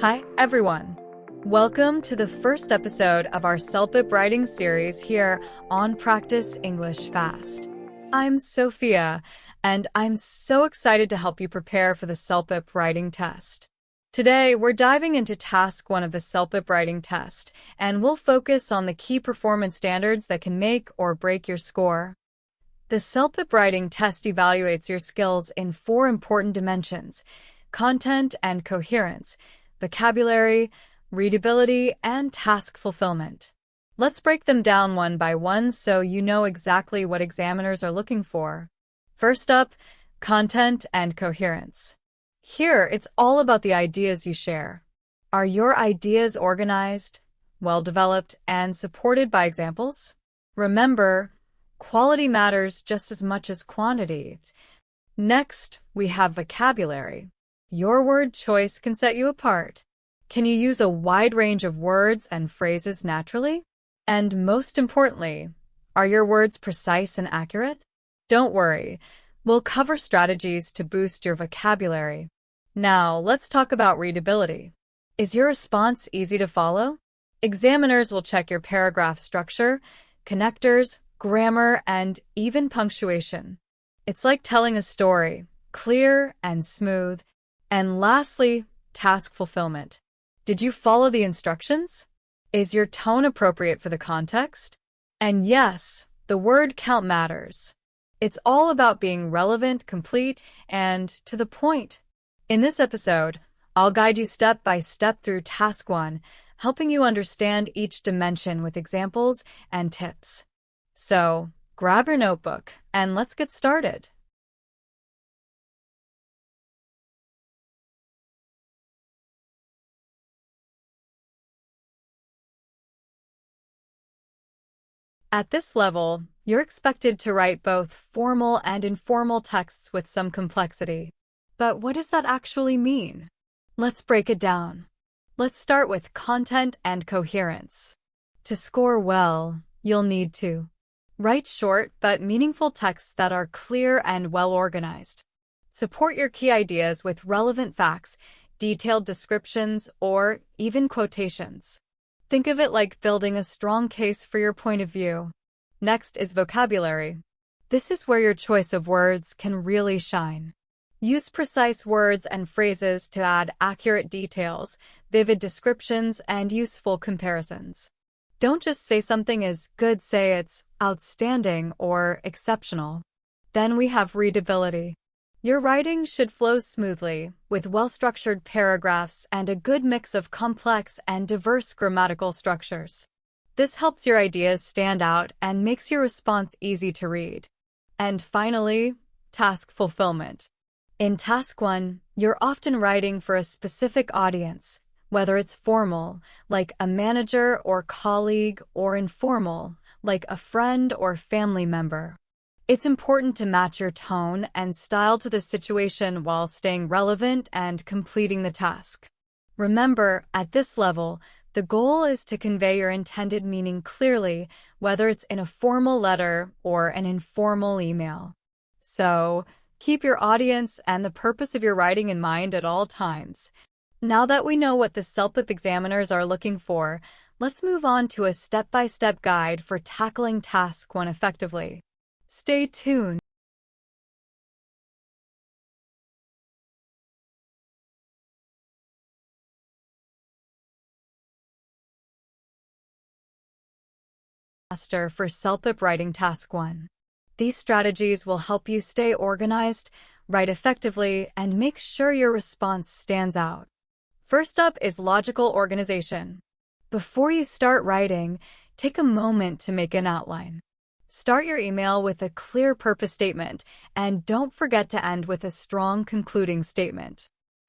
Hi, everyone. Welcome to the first episode of our CELPIP writing series here on Practice English Fast. I'm Sophia, and I'm so excited to help you prepare for the CELPIP writing test. Today, we're diving into Task 1 of the CELPIP writing test, and we'll focus on the key performance standards that can make or break your score. The CELPIP writing test evaluates your skills in 4 important dimensions: content and coherence, vocabulary, readability, and task fulfillment. Let's break them down one by one so you know exactly what examiners are looking for. First up, content and coherence. Here, it's all about the ideas you share. Are your ideas organized, well-developed, and supported by examples? Remember, quality matters just as much as quantity. Next, we have vocabulary. Your word choice can set you apart. Can you use a wide range of words and phrases naturally? And most importantly, are your words precise and accurate? Don't worry, we'll cover strategies to boost your vocabulary. Now, let's talk about readability. Is your response easy to follow? Examiners will check your paragraph structure, connectors, grammar, and even punctuation. It's like telling a story, clear and smooth. And lastly, task fulfillment. Did you follow the instructions? Is your tone appropriate for the context? And yes, the word count matters. It's all about being relevant, complete, and to the point. In this episode, I'll guide you step by step through Task 1, helping you understand each dimension with examples and tips. So, grab your notebook and let's get started. At this level, you're expected to write both formal and informal texts with some complexity. But what does that actually mean? Let's break it down. Let's start with content and coherence. To score well, you'll need to write short but meaningful texts that are clear and well-organized. Support your key ideas with relevant facts, detailed descriptions, or even quotations. Think of it like building a strong case for your point of view. Next is vocabulary. This is where your choice of words can really shine. Use precise words and phrases to add accurate details, vivid descriptions, and useful comparisons. Don't just say something is good, say it's outstanding or exceptional. Then we have readability. Your writing should flow smoothly, with well-structured paragraphs and a good mix of complex and diverse grammatical structures. This helps your ideas stand out and makes your response easy to read. And finally, task fulfillment. In Task 1, you're often writing for a specific audience, whether it's formal, like a manager or colleague, or informal, like a friend or family member. It's important to match your tone and style to the situation while staying relevant and completing the task. Remember, at this level, the goal is to convey your intended meaning clearly, whether it's in a formal letter or an informal email. So, keep your audience and the purpose of your writing in mind at all times. Now that we know what the CELPIP examiners are looking for, let's move on to a step-by-step guide for tackling Task 1 effectively. Stay tuned. For CELPIP Writing Task 1. These strategies will help you stay organized, write effectively, and make sure your response stands out. First up is logical organization. Before you start writing, take a moment to make an outline. Start your email with a clear purpose statement, and don't forget to end with a strong concluding statement.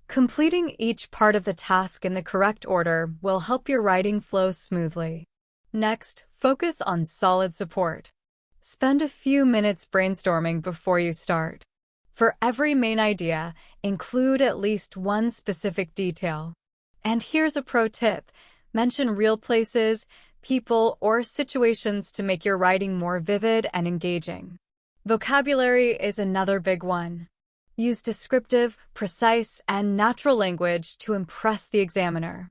Completing each part of the task in the correct order will help your writing flow smoothly. Next, focus on solid support. Spend a few minutes brainstorming before you start. For every main idea, include at least one specific detail. And here's a pro tip: mention real places, people, or situations to make your writing more vivid and engaging. Vocabulary is another big one. Use descriptive, precise, and natural language to impress the examiner.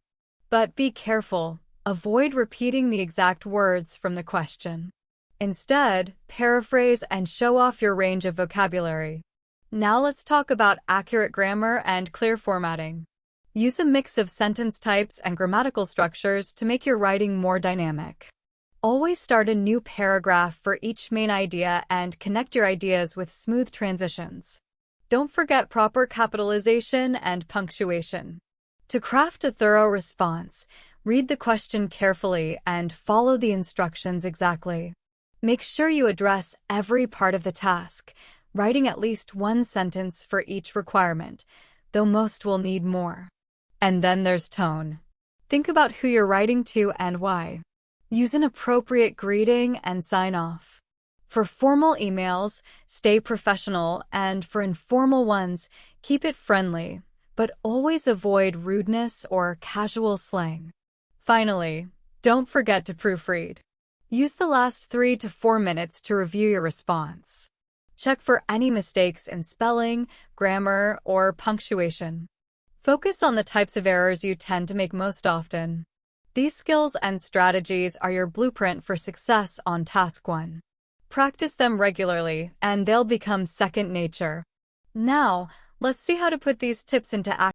But be careful. Avoid repeating the exact words from the question. Instead, paraphrase and show off your range of vocabulary. Now let's talk about accurate grammar and clear formatting. Use a mix of sentence types and grammatical structures to make your writing more dynamic. Always start a new paragraph for each main idea and connect your ideas with smooth transitions. Don't forget proper capitalization and punctuation. To craft a thorough response, read the question carefully and follow the instructions exactly. Make sure you address every part of the task, writing at least one sentence for each requirement, though most will need more. And then there's tone. Think about who you're writing to and why. Use an appropriate greeting and sign off. For formal emails, stay professional, and for informal ones, keep it friendly, but always avoid rudeness or casual slang. Finally, don't forget to proofread. Use the last 3 to 4 minutes to review your response. Check for any mistakes in spelling, grammar, or punctuation. Focus on the types of errors you tend to make most often. These skills and strategies are your blueprint for success on Task 1. Practice them regularly, and they'll become second nature. Now, let's see how to put these tips into action.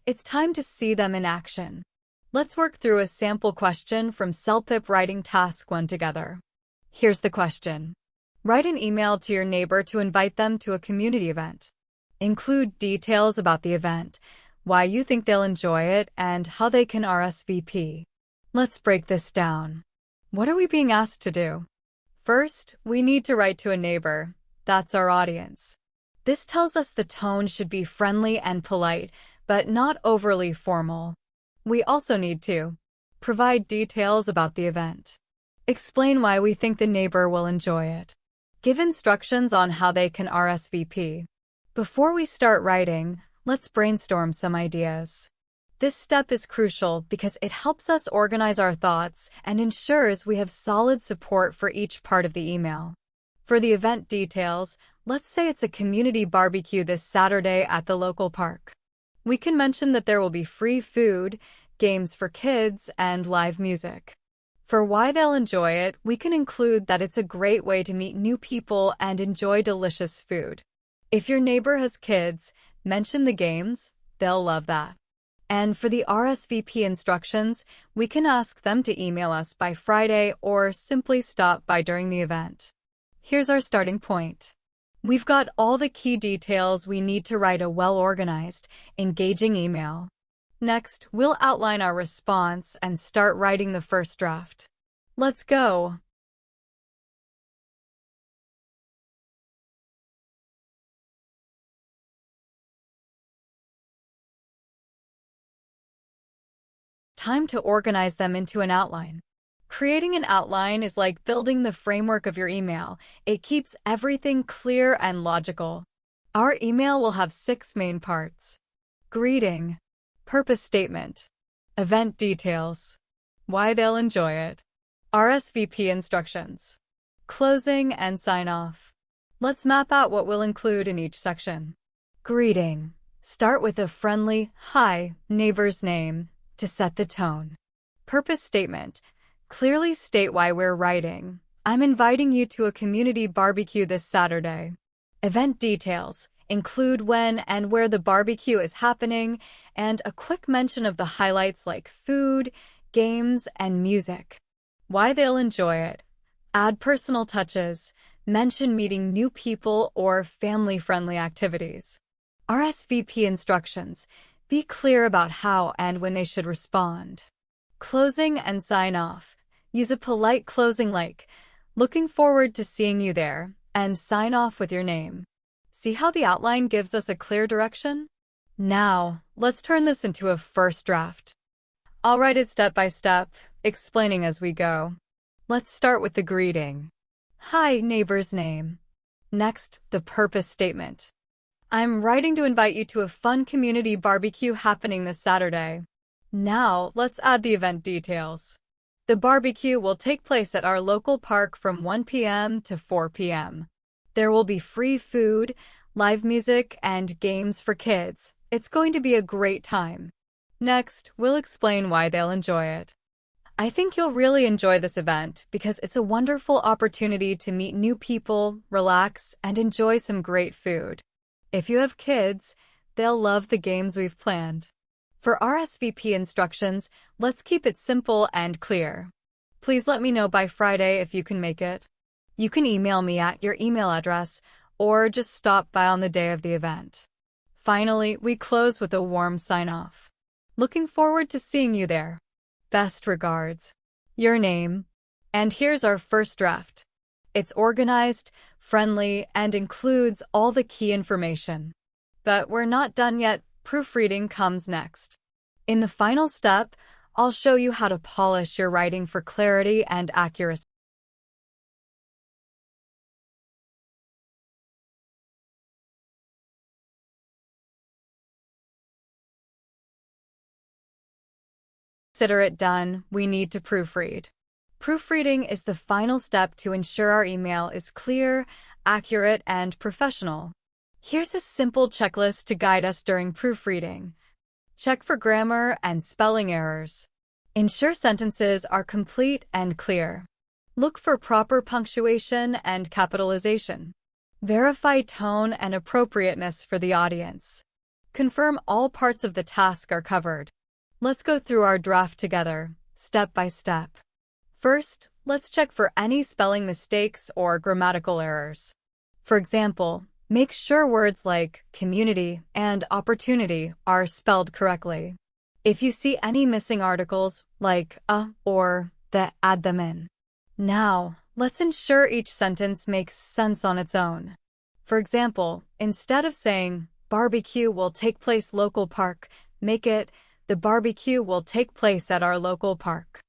It's time to see them in action. Let's work through a sample question from CELPIP Writing Task 1 together. Here's the question. Write an email to your neighbor to invite them to a community event. Include details about the event, why you think they'll enjoy it, and how they can RSVP. Let's break this down. What are we being asked to do? First, we need to write to a neighbor. That's our audience. This tells us the tone should be friendly and polite, but not overly formal. We also need to provide details about the event. Explain why we think the neighbor will enjoy it. Give instructions on how they can RSVP. Before we start writing, let's brainstorm some ideas. This step is crucial because it helps us organize our thoughts and ensures we have solid support for each part of the email. For the event details, let's say it's a community barbecue this Saturday at the local park. We can mention that there will be free food, games for kids, and live music. For why they'll enjoy it, we can include that it's a great way to meet new people and enjoy delicious food. If your neighbor has kids, mention the games. They'll love that. And for the RSVP instructions, we can ask them to email us by Friday or simply stop by during the event. Here's our starting point. We've got all the key details we need to write a well-organized, engaging email. Next, we'll outline our response and start writing the first draft. Let's go. Time to organize them into an outline. Creating an outline is like building the framework of your email. It keeps everything clear and logical. Our email will have 6 main parts. Greeting, purpose statement, event details, why they'll enjoy it, RSVP instructions, closing and sign off. Let's map out what we'll include in each section. Greeting. Start with a friendly, "Hi, neighbor's name," to set the tone. Purpose statement. Clearly state why we're writing. I'm inviting you to a community barbecue this Saturday. Event details. Include when and where the barbecue is happening, and a quick mention of the highlights like food, games, and music. Why they'll enjoy it. Add personal touches. Mention meeting new people or family-friendly activities. RSVP instructions. Be clear about how and when they should respond. Closing and sign off. Use a polite closing like, "Looking forward to seeing you there," and sign off with your name. See how the outline gives us a clear direction? Now, let's turn this into a first draft. I'll write it step by step, explaining as we go. Let's start with the greeting. Hi, neighbor's name. Next, the purpose statement. I'm writing to invite you to a fun community barbecue happening this Saturday. Now, let's add the event details. The barbecue will take place at our local park from 1 p.m. to 4 p.m. There will be free food, live music, and games for kids. It's going to be a great time. Next, we'll explain why they'll enjoy it. I think you'll really enjoy this event because it's a wonderful opportunity to meet new people, relax, and enjoy some great food. If you have kids, they'll love the games we've planned. For RSVP instructions, let's keep it simple and clear. Please let me know by Friday if you can make it. You can email me at your email address or just stop by on the day of the event. Finally, we close with a warm sign-off. Looking forward to seeing you there. Best regards. Your name. And here's our first draft. It's organized, friendly, and includes all the key information. But we're not done yet. Proofreading comes next. In the final step, I'll show you how to polish your writing for clarity and accuracy. Consider it done, we need to proofread. Proofreading is the final step to ensure our email is clear, accurate, and professional. Here's a simple checklist to guide us during proofreading. Check for grammar and spelling errors. Ensure sentences are complete and clear. Look for proper punctuation and capitalization. Verify tone and appropriateness for the audience. Confirm all parts of the task are covered. Let's go through our draft together, step by step. First, let's check for any spelling mistakes or grammatical errors. For example, make sure words like community and opportunity are spelled correctly. If you see any missing articles, like a or the, add them in. Now, let's ensure each sentence makes sense on its own. For example, instead of saying, barbecue will take place local park, make it, the barbecue will take place at our local park.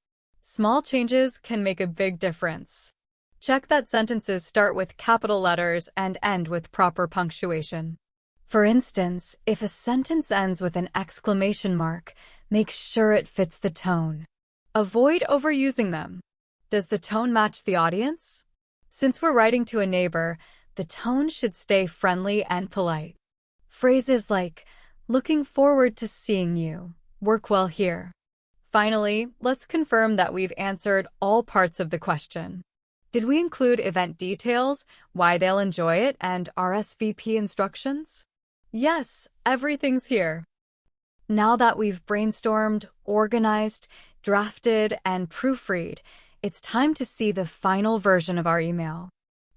Small changes can make a big difference. Check that sentences start with capital letters and end with proper punctuation. For instance, if a sentence ends with an exclamation mark, make sure it fits the tone. Avoid overusing them. Does the tone match the audience? Since we're writing to a neighbor, the tone should stay friendly and polite. Phrases like, looking forward to seeing you, work well here. Finally, let's confirm that we've answered all parts of the question. Did we include event details, why they'll enjoy it, and RSVP instructions? Yes, everything's here. Now that we've brainstormed, organized, drafted, and proofread, it's time to see the final version of our email.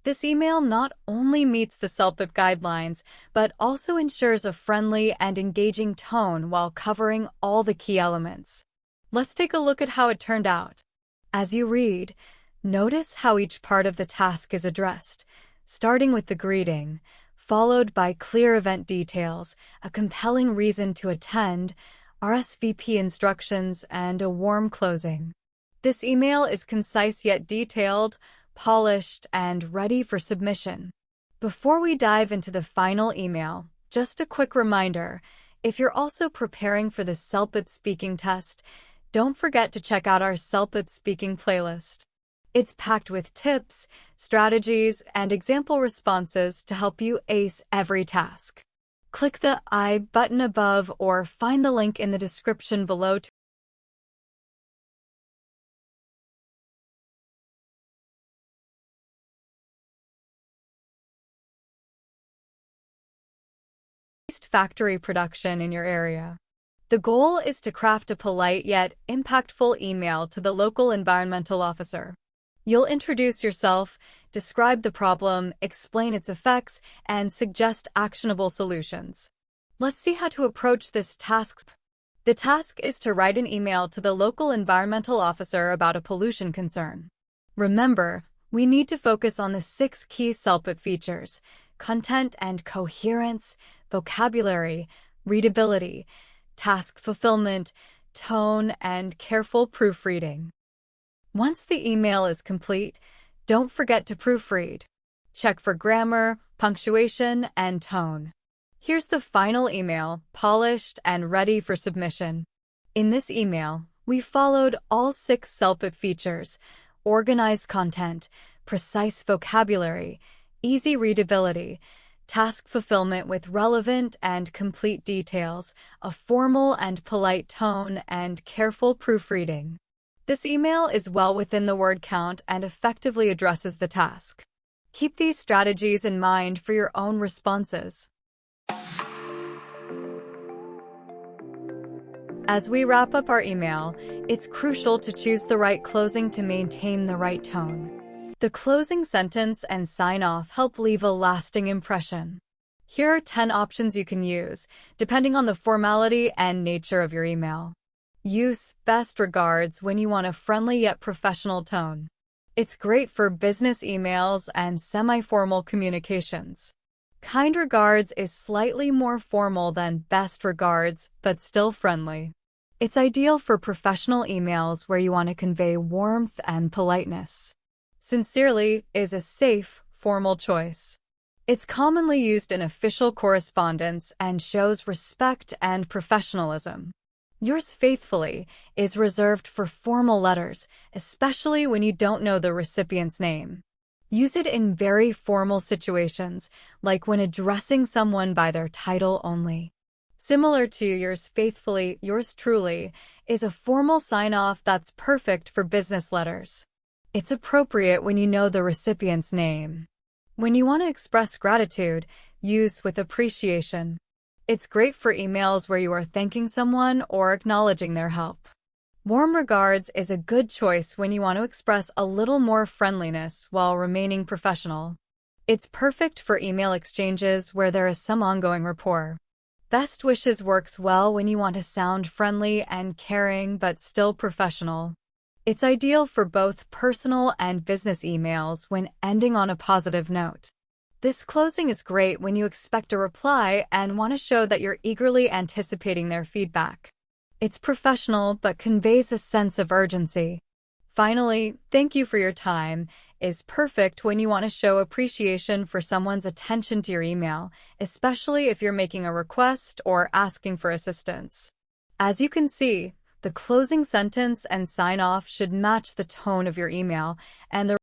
This email not only meets the CELPIP guidelines, but also ensures a friendly and engaging tone while covering all the key elements. Let's take a look at how it turned out. As you read, notice how each part of the task is addressed, starting with the greeting, followed by clear event details, a compelling reason to attend, RSVP instructions, and a warm closing. This email is concise yet detailed, polished, and ready for submission. Before we dive into the final email, just a quick reminder, if you're also preparing for the CELPIP speaking test, don't forget to check out our CELPIP speaking playlist. It's packed with tips, strategies, and example responses to help you ace every task. Click the I button above or find the link in the description below to factory production in your area. The goal is to craft a polite yet impactful email to the local environmental officer. You'll introduce yourself, describe the problem, explain its effects, and suggest actionable solutions. Let's see how to approach this task. The task is to write an email to the local environmental officer about a pollution concern. Remember, we need to focus on the 6 key CELPIP features: content and coherence, vocabulary, readability, task fulfillment, tone, and careful proofreading. Once the email is complete, don't forget to proofread. Check for grammar, punctuation, and tone. Here's the final email, polished and ready for submission. In this email, we followed all 6 CELPIP features: organized content, precise vocabulary, easy readability, task fulfillment with relevant and complete details, a formal and polite tone, and careful proofreading. This email is well within the word count and effectively addresses the task. Keep these strategies in mind for your own responses. As we wrap up our email, it's crucial to choose the right closing to maintain the right tone. The closing sentence and sign-off help leave a lasting impression. Here are 10 options you can use, depending on the formality and nature of your email. Use "best regards" when you want a friendly yet professional tone. It's great for business emails and semi-formal communications. Kind regards is slightly more formal than best regards, but still friendly. It's ideal for professional emails where you want to convey warmth and politeness. Sincerely is a safe, formal choice. It's commonly used in official correspondence and shows respect and professionalism. Yours faithfully is reserved for formal letters, especially when you don't know the recipient's name. Use it in very formal situations, like when addressing someone by their title only. Similar to yours faithfully, yours truly is a formal sign-off that's perfect for business letters. It's appropriate when you know the recipient's name. When you want to express gratitude, use "with appreciation." It's great for emails where you are thanking someone or acknowledging their help. Warm regards is a good choice when you want to express a little more friendliness while remaining professional. It's perfect for email exchanges where there is some ongoing rapport. Best wishes works well when you want to sound friendly and caring but still professional. It's ideal for both personal and business emails when ending on a positive note. This closing is great when you expect a reply and want to show that you're eagerly anticipating their feedback. It's professional but conveys a sense of urgency. Finally, "thank you for your time" is perfect when you want to show appreciation for someone's attention to your email, especially if you're making a request or asking for assistance. As you can see, the closing sentence and sign-off should match the tone of your email, and the